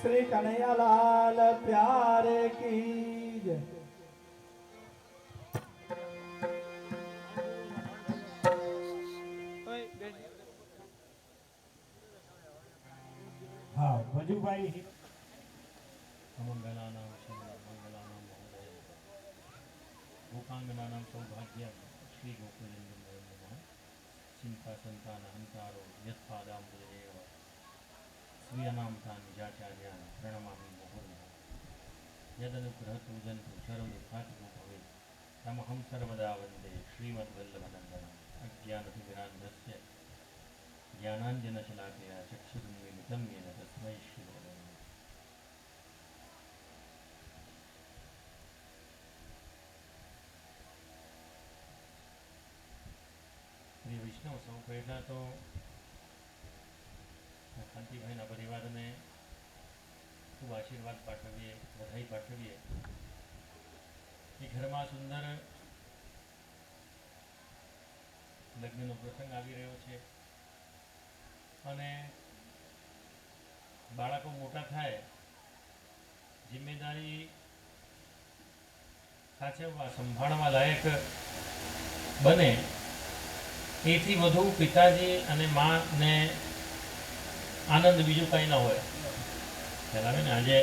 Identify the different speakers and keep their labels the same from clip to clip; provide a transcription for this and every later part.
Speaker 1: श्री कन्हैयालाल प्यारे की जय। हाँ भजूभाई
Speaker 2: मंगलानां मंगलानां महोदय गोपांगनानां सौभाग्य श्री गोकुलेन्द्र नमः चिंता संतान हंतारो यत्पादाम्बुजरेव स्वीयनां तान् निजाचार्यान् प्रणमामि मुहुर्मुहुः यदनुग्रहतु जन्तु सर्वदुःखात्मको भवेत् तमहं सर्वदा वन्दे श्रीमद्वल्लभनन्दनम् अज्ञानतिमिरान्धस्य ज्ञानाञ्जनशलाकया चक्षुरुन्मीलितं येन तस्मै श्रीगुरवे नमः। प्रिय वैष्णव सौ पहला तो કાંતિભાઈના પરિવારને ખૂબ આશીર્વાદ પાઠવીએ, બધાઈ પાઠવીએ કે ઘરમાં સુંદર લગ્નનો પ્રસંગ આવી રહ્યો છે અને બાળકો મોટા થાય, જિમ્મેદારી સાચવવા સંભાળવા લાયક બને એથી વધુ પિતાજી અને માને આનંદ બીજું કંઈ ન હોય। ખ્યાલ આવે ને? આજે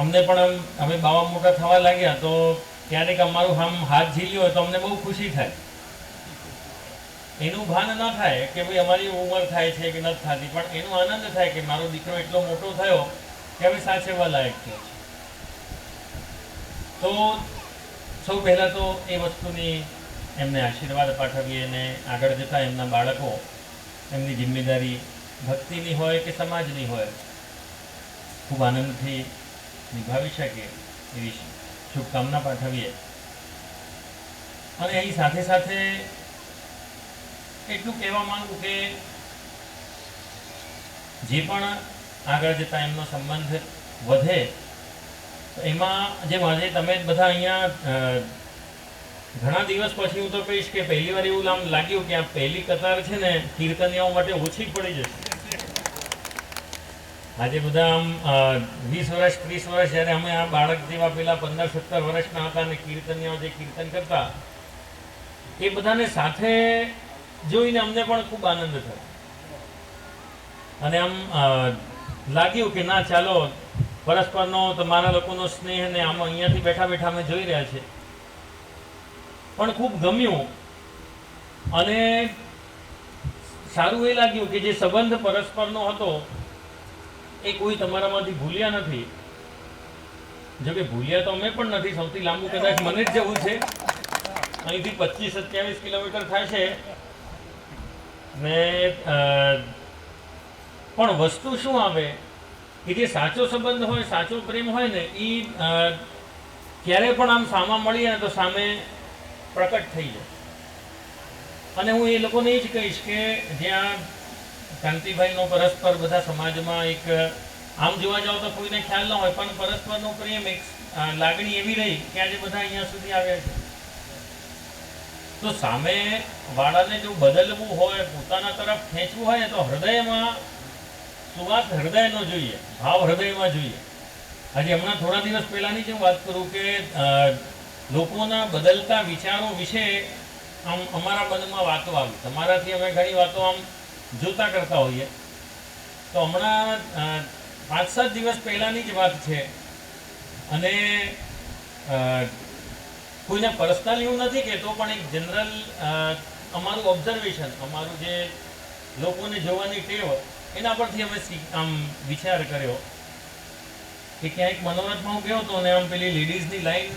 Speaker 2: અમને પણ અમે બાવા મોટા થવા લાગ્યા તો ક્યારેક અમારું આમ હાથ ઝીલ્યો હોય તો અમને બહુ ખુશી થાય, એનું ભાન ન થાય કે ભાઈ અમારી ઉંમર થાય છે કે નથી થતી, પણ એનો આનંદ થાય કે મારો દીકરો એટલો મોટો થયો કે હવે સાચવવા લાયક થયો છે। તો સૌ પહેલાં તો એ વસ્તુની એમને આશીર્વાદ પાઠવીએ અને આગળ જતાં એમના બાળકો એમની જિમ્મેદારી ભક્તિની હોય કે સમાજની હોય ખૂબ આનંદથી નિભાવી શકે એવી શુભકામના પાઠવીએ. અને અહીં સાથે સાથે એટલું કહેવા માંગુ કે જે પણ આગળ જતાં એમનો સંબંધ વધે તો એમાં જેમ આજે તમે બધા અહીંયા ઘણા દિવસ પછી હું તો કહીશ કે પહેલી વાર એવું લાગ્યું કે આ પહેલી કતાર છે ને કીર્તનિયાઓ માટે ઓછી પડી જશે. આજે બધા આમ 20 વર્ષ 30 વર્ષ જ્યારે અમે આ બાળક જેવા પેલા 15-17 વર્ષના હતા અને કીર્તનિયાઓ જે કીર્તન કરતા એ બધાને સાથે જોઈને અમને પણ ખૂબ આનંદ થયો અને આમ લાગ્યું કે ના ચાલો પરસ્પરનો તમારા લોકોનો સ્નેહ ને આમ અહીંયાથી બેઠા બેઠા અમે જોઈ રહ્યા છે પણ ખૂબ ગમ્યું. અને સારું એ લાગ્યું કે જે સંબંધ પરસ્પરનો હતો એ કોઈ તમારામાંથી ભૂલ્યા નથી. જો કે ભૂલ્યા તો અમે પણ નથી. સૌથી લાંબુ કદાચ મને જ જવું છે. અહીંથી 25-27 કિલોમીટર થાય છે ને પણ વસ્તુ શું આવે કે જે સાચો સંબંધ હોય સાચો પ્રેમ હોય ને એ ક્યારે પણ આમ સામા મળીએ ને તો સામે પ્રકટ થઈ જાય. અને હું એ લોકોને એ જ કહીશ કે જ્યાં કાંતિભાઈનો પરસ્પર બધા સમાજમાં એક આમ જોવા જાવ તો કોઈને ખ્યાલ ન હોય પણ પરસ્પરનો પ્રેમ એક લાગણી એવી રહી કે આજે બધા અહીંયા સુધી આવ્યા છે. તો સામે વાળાને જો બદલવું હોય પોતાના તરફ ખેંચવું હોય ને તો હૃદયમાં સુવાસ હૃદયનો જોઈએ, ભાવ હૃદયમાં જોઈએ. આજે હમણાં થોડા દિવસ પહેલાંની જે વાત કરું કે લોકોના બદલતા વિચારો વિશે આમ અમારા મનમાં વાતો આવી. તમારાથી અમે ઘણી વાતો આમ જોતા કરતા હોઈએ. તો હમણાં 5-7 દિવસ પહેલાંની જ વાત છે અને કોઈને પર્સનલ એવું નથી કહેતો પણ એક જનરલ અમારું ઓબ્ઝર્વેશન, અમારું જે લોકોને જોવાની ટેવ એના પરથી અમે આમ વિચાર કર્યો કે ક્યાંક મનોરથમાં હું ગયો હતો અને આમ પેલી લેડીઝની લાઈન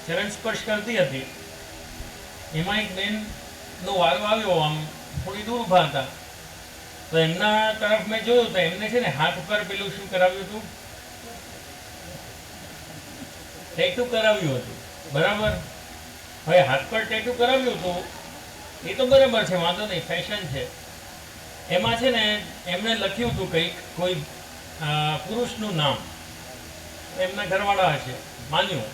Speaker 2: ચરણ સ્પર્શ કરતી હતી. એમાં એક બેનનો વારો આવ્યો, આમ થોડી દૂર ઊભા હતા. તો એમના તરફ મેં જોયું તો એમને છે ને હાથ ઉપર પેલું શું કરાવ્યું હતું, ટેટુ કરાવ્યું હતું. બરાબર. હવે હાથ પર ટેટુ કરાવ્યું હતું એ તો બરાબર છે, વાંધો નહીં, ફેશન છે. એમાં છે ને એમણે લખ્યું હતું કંઈક કોઈ પુરુષનું નામ, એમના ઘરવાળા હશે માન્યું,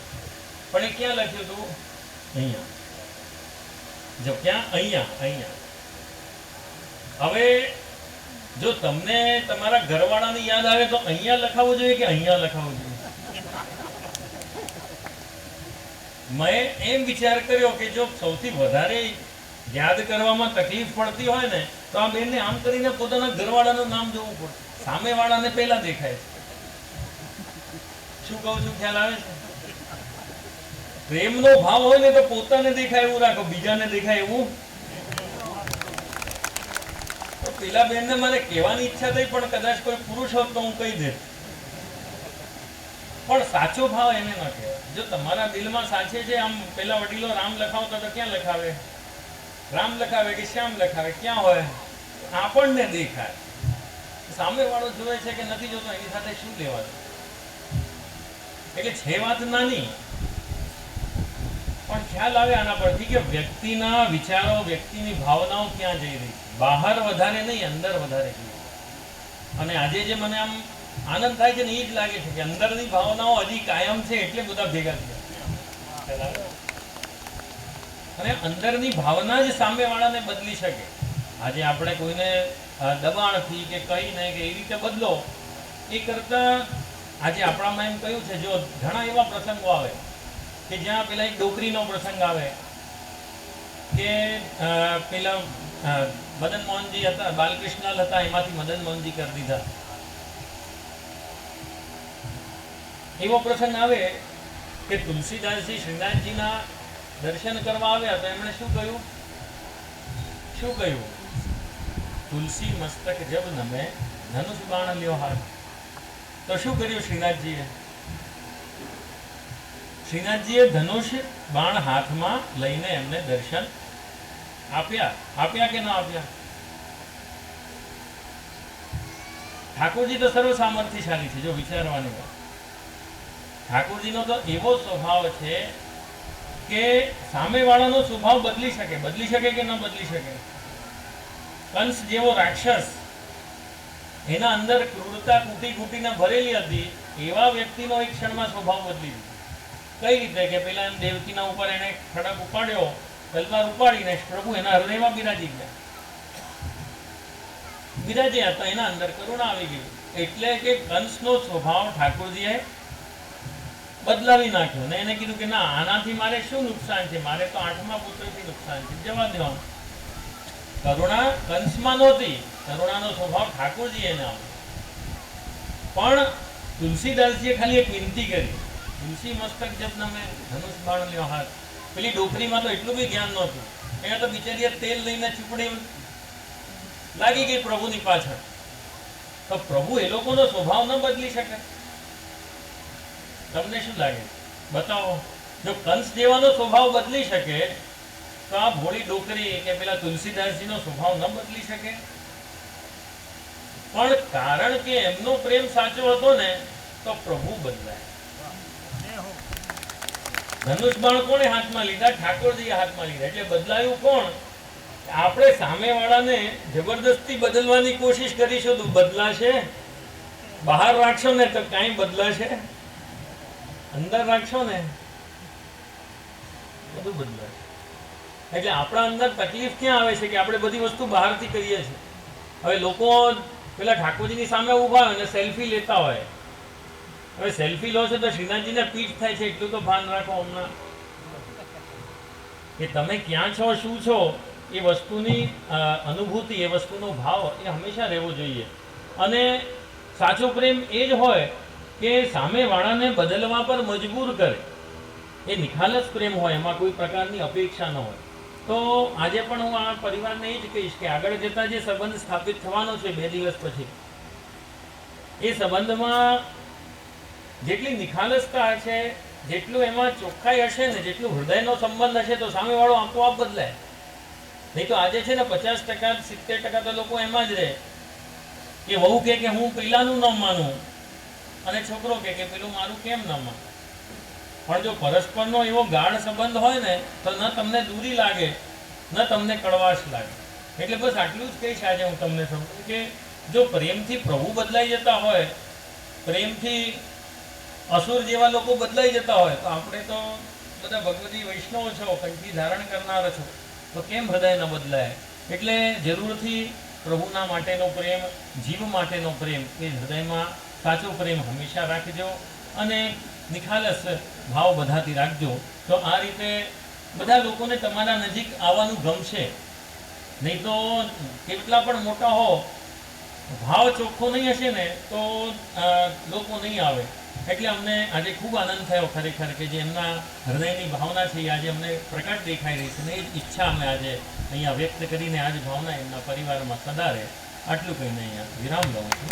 Speaker 2: પણ એ ક્યાં લખ્યું હતું? અહીંયા. જો ક્યાં? અહીંયા. હવે જો તમને તમારા ઘરવાળાની યાદ આવે તો અહીંયા લખાવવું જોઈએ કે અહીંયા લખાવવું જોઈએ? મેં એમ વિચાર કર્યો કે જો સૌથી વધારે યાદ કરવામાં તકલીફ પડતી હોય ને તો આ બેનને આમ કરીને પોતાના ઘરવાળાનું નામ જોવું પડે. સામેવાળાને પહેલા દેખાય છે. શું કહું છું, ખ્યાલ આવે છે? પ્રેમનો ભાવ હોય ને તો પોતાને દેખાય એવું રાખો, બીજાને દેખાય એવું. તો પેલા બેનને મારે કહેવાની ઈચ્છા થઈ પણ કદાચ કોઈ પુરુષ હોત તો હું કહી દે, પણ સાચો ભાવ એને ન કહેવાય. જો તમારા દિલમાં સાચે છે, આમ પેલા વડીલો રામ લખાવતા તો ક્યાં લખાવે? રામ લખાવે કે શ્યામ લખાવે? ક્યાં હોય? આપણને દેખાય. સામેવાળો જોવે છે કે નથી જોતો એની સાથે શું લેવાનું? એટલે છે વાત નાની પણ ખ્યાલ આવે આના પરથી કે વ્યક્તિના વિચારો, વ્યક્તિની ભાવનાઓ ક્યાં જઈ રહી છે. બહાર વધારે નહીં, અંદર વધારે જોઈએ. અને આજે જે મને આમ આનંદ થાય છે ને એ જ લાગે છે કે અંદરની ભાવનાઓ હજી કાયમ છે એટલે બધા ભેગા થયા. અને અંદરની ભાવના જ સામેવાળાને બદલી શકે. આજે આપણે કોઈને દબાણથી કે કહીને કે એ રીતે બદલો એ કરતાં આજે આપણામાં એમ કહ્યું છે, જો ઘણા એવા પ્રસંગો આવે કે જ્યાં પેલા એક ડોકરીનો પ્રસંગ આવે કે પેલા મદન મોહનજી હતા, બાલકૃષ્ણ હતા, એમાંથી મદન મોહનજી કરી દીધા. એવો પ્રસંગ આવે કે તુલસીદાસજી શ્રીનાથજીના દર્શન કરવા આવ્યા તો એમણે શું કહ્યું? તુલસી મસ્તક જબ નમે ધનુષ બાણ લ્યો હાથ. તો શું કર્યું શ્રીનાથજીએ? શ્રીનાથજીએ ધનુષ બાણ હાથમાં લઈને એમને દર્શન આપ્યા કે ના આપ્યા? ઠાકોરજી તો સર્વ સામર્થ્યશાળી છે. જો વિચારવાની વાત, ઠાકોરજીનો તો એવો સ્વભાવ છે કે સામેવાળાનો સ્વભાવ બદલી શકે કે ન બદલી શકે. કંસ જેવો રાક્ષસ, એના અંદર ક્રૂરતા કૂટીને ભરેલી હતી, એવા વ્યક્તિનો એક ક્ષણમાં સ્વભાવ બદલી દીધો. કઈ રીતે કે પેલા એમ દેવકીના ઉપર એને ખડક ઉપાડ્યો, તલવાર ઉપાડીને પ્રભુ એના હૃદયમાં બિરાજ્યા તો એના અંદર કરુણા આવી ગઈ. એટલે કે કંસનો સ્વભાવ ઠાકોરજીએ બદલાવી નાખ્યો ને એને કીધું કે ના, આનાથી મારે શું નુકસાન છે? મારે તો 8મા પુત્રથી નુકસાન છે, જવા દેવાનું. કરુણા કંસમાં નહોતી, કરુણાનો સ્વભાવ ઠાકોરજી એને આવ્યો. પણ તુલસીદાસજીએ ખાલી એક વિનંતી કરી, તુલસી મસ્તક જબ નમે ધનુષ બાણ લ્યો હાથ. પેલી ડોકરીમાં તો એટલું બી જ્ઞાન નહોતું. અહીંયા તો બિચારીએ તેલ લઈને ચૂપડી લાગી ગઈ પ્રભુની પાછળ. તો પ્રભુ એ લોકોનો સ્વભાવ ન બદલી શકે? તમને શું લાગે? બતાવો. જો કંસ જેવાનો સ્વભાવ બદલી શકે તો આ ભોળી ડોકરી કે પેલા તુલસીદાસજીનો સ્વભાવ ન બદલી શકે? પણ કારણ કે એમનો પ્રેમ સાચો હતો ને, તો પ્રભુ બદલાય. ધનુષ બાણ કોણે હાથમાં લીધા? ઠાકોરજીએ હાથમાં લીધા. એટલે બદલાયું કોણ? આપણે સામેવાળાને જબરદસ્તી બદલવાની કોશિશ કરીશું તો બદલાશે? બહાર રાખશો ને તો કાંઈ બદલાશે? અંદર રાખશો ને બધું બદલાશે. એટલે આપણા અંદર તકલીફ ક્યાં આવે છે કે આપણે બધી વસ્તુ બહારથી કરીએ છીએ. હવે લોકો પેલા ઠાકોરજીની સામે ઊભા હોય ને સેલ્ફી લેતા હોય. હવે સેલ્ફી લો છો તો શ્રીનાથજીને પીઠ થાય છે, એટલું તો ભાન રાખો હમણાં કે તમે ક્યાં છો, શું છો, એ વસ્તુની અનુભૂતિ, એ વસ્તુનો ભાવ એ હંમેશા રહેવો જોઈએ. અને સાચો પ્રેમ એ જ હોય કે સામેવાળાને બદલવા પર મજબૂર કરે. એ નિખાલસ પ્રેમ હોય, એમાં કોઈ પ્રકારની અપેક્ષા ન હોય. તો આજે પણ હું આ પરિવારને એ જ કહીશ કે આગળ જતા જે સંબંધ સ્થાપિત થવાનો છે 2 દિવસ પછી, એ સંબંધમાં જેટલી નિખાલસતા હશે, જેટલું એમાં ચોખ્ખાઈ હશે ને, જેટલું હૃદયનો સંબંધ હશે, તો સામેવાળો આપોઆપ બદલાય. નહીં તો આજે છે ને 50% 70% તો લોકો એમાં જ રહે કે વહુ કે હું પેલાનું ન માનું અને છોકરો કે પેલું મારું કેમ ન માનું. પણ જો પરસ્પરનો એવો ગાઢ સંબંધ હોય ને, તો ન તમને દૂરી લાગે, ન તમને કડવાશ લાગે. એટલે બસ આટલું જ કહીશ આજે હું તમને સમજું કે જો પ્રેમથી પ્રભુ બદલાઈ જતા હોય, પ્રેમથી અસુર જેવા લોકો બદલાઈ જતા હોય, તો આપણે તો બધા ભગવતી વૈષ્ણવ છો, કંઠી ધારણ કરનાર છો, તો કેમ હૃદય ન બદલાય? એટલે જરૂરથી પ્રભુના માટેનો પ્રેમ, જીવ માટેનો પ્રેમ, એ હૃદયમાં સાચો પ્રેમ હંમેશા રાખજો અને નિખાલસ ભાવ બધાથી રાખજો. તો આ રીતે બધા લોકોને તમારા નજીક આવવાનું ગમશે. નહીં તો કેટલા પણ મોટા હો, ભાવ ચોખ્ખો નહીં હશે ને તો લોકો નહીં આવે. એટલે અમને આજે ખૂબ આનંદ થયો ખરેખર કે જે એમના હૃદયની ભાવના છે એ આજે અમને પ્રકટ દેખાઈ રહી છે ને એ જ ઈચ્છા અમે આજે અહીંયા વ્યક્ત કરીને આજ ભાવના એમના પરિવારમાં સદા રહે. આટલું કહીને અહીંયા વિરામ લઉં છું.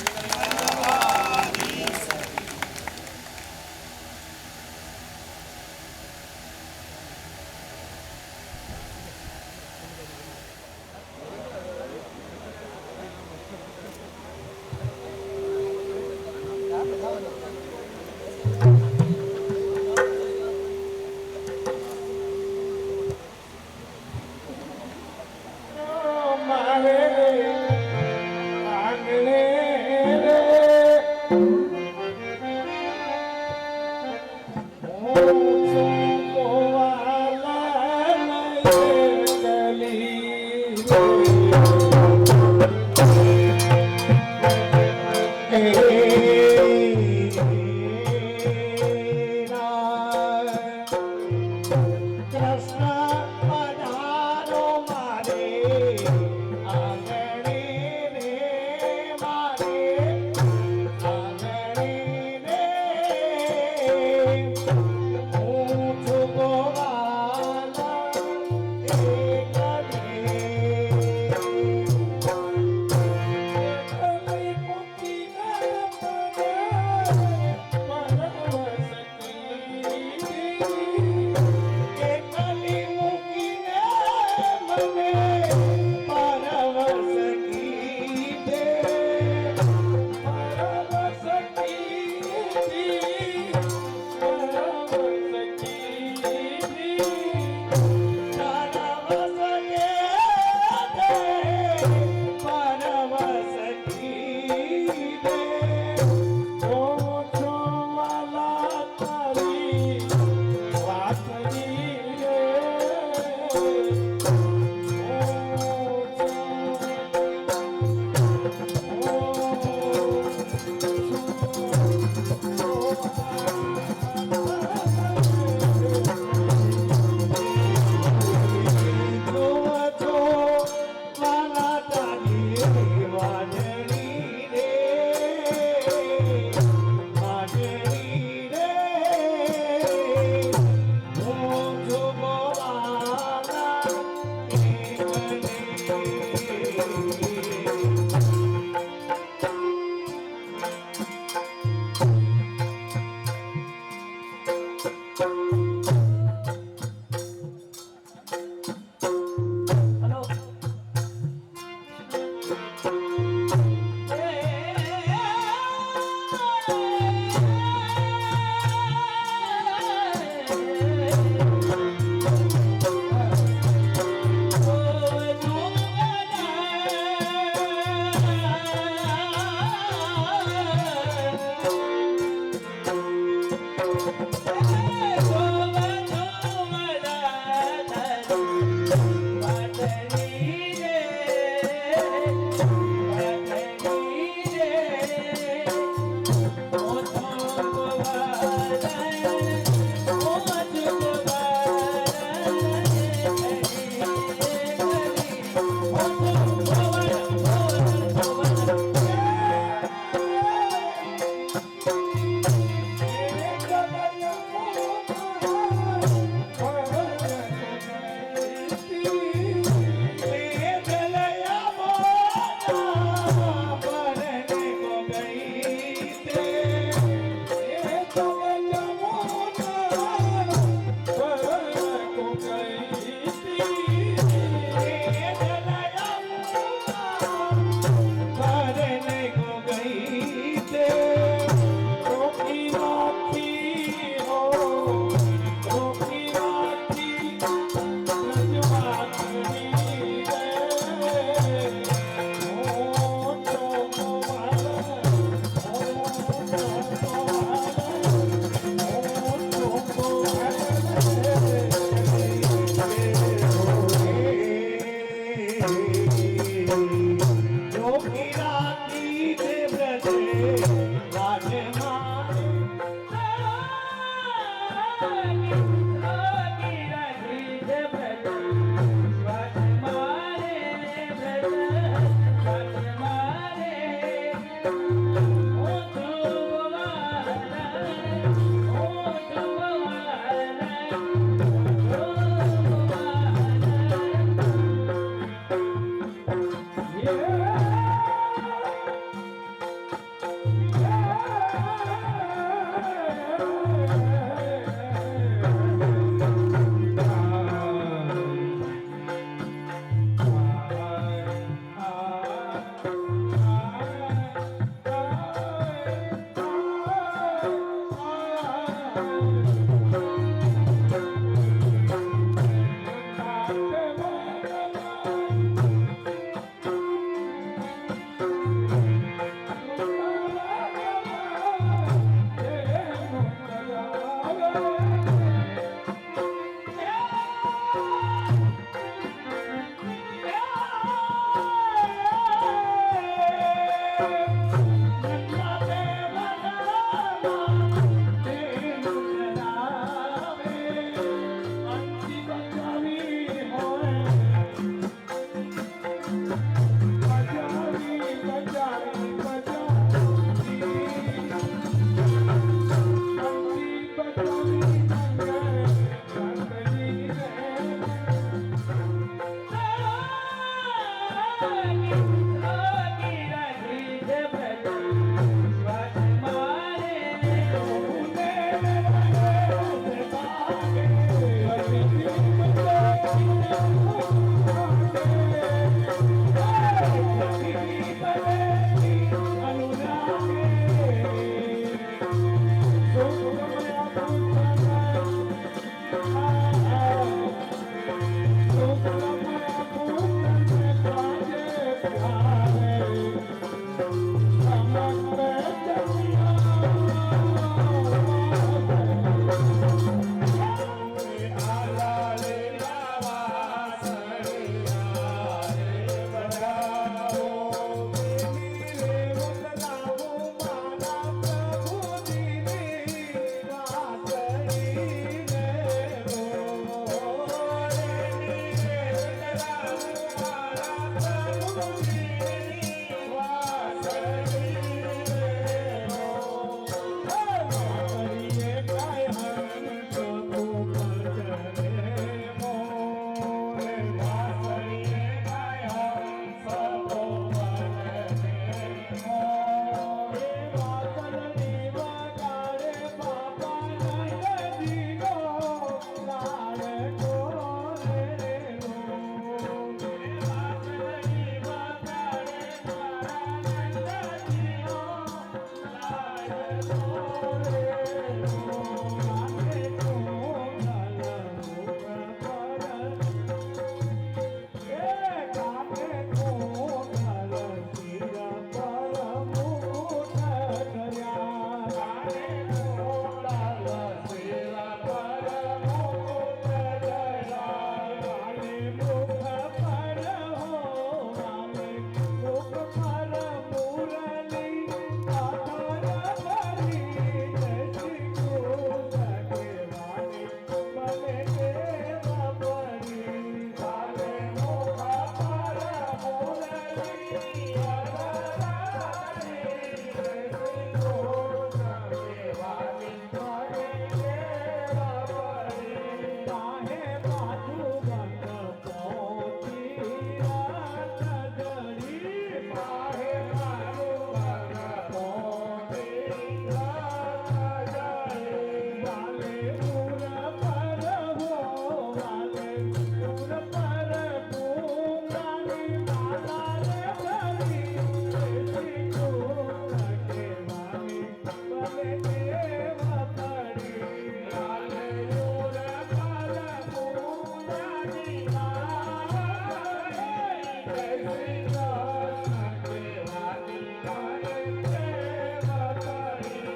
Speaker 1: શ્રી કૃષ્ણ કહેવાની મારે પ્રેમ કરી.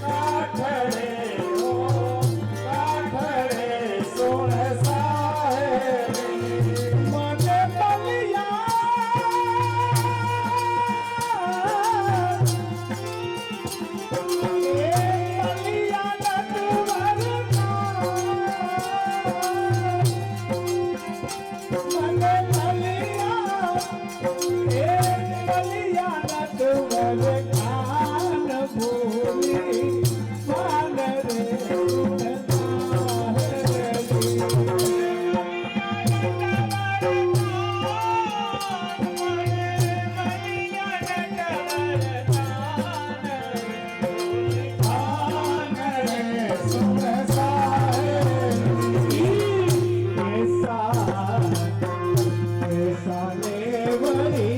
Speaker 1: કાઠડે ઓ કાઠડે સોળ સાહેબની મને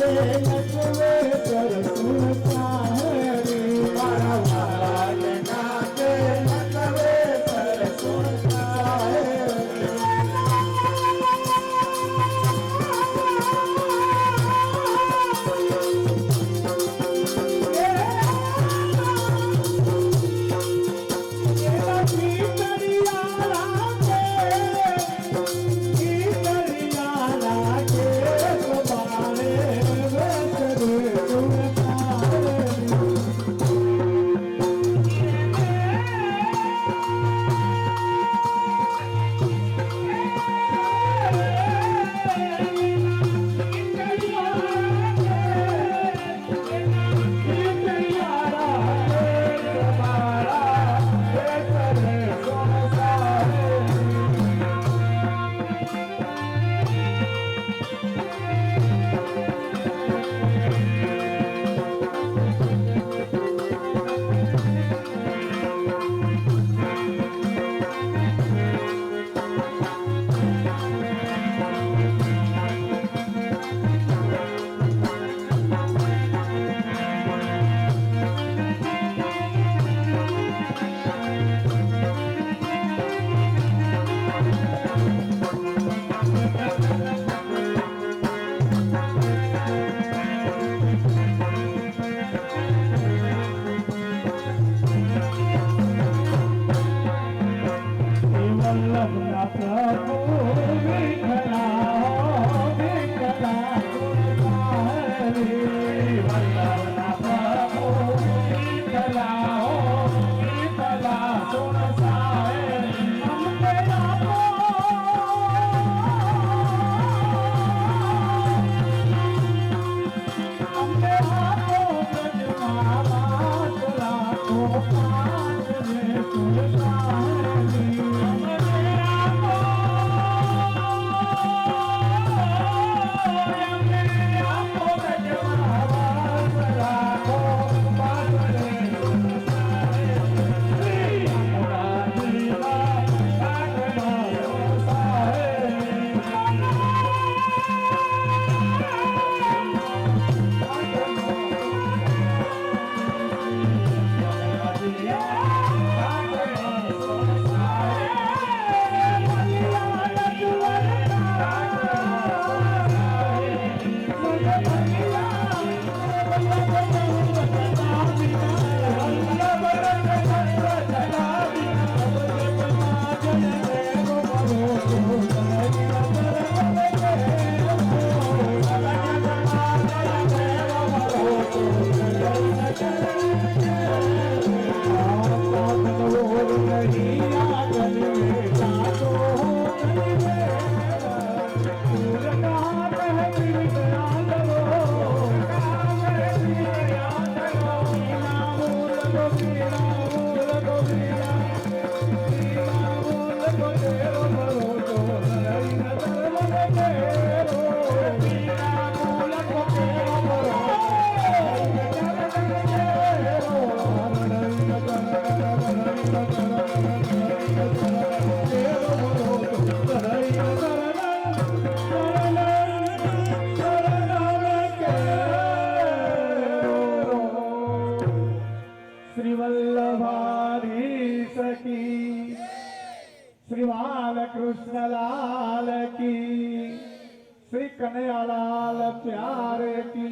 Speaker 1: Hey, प्यार की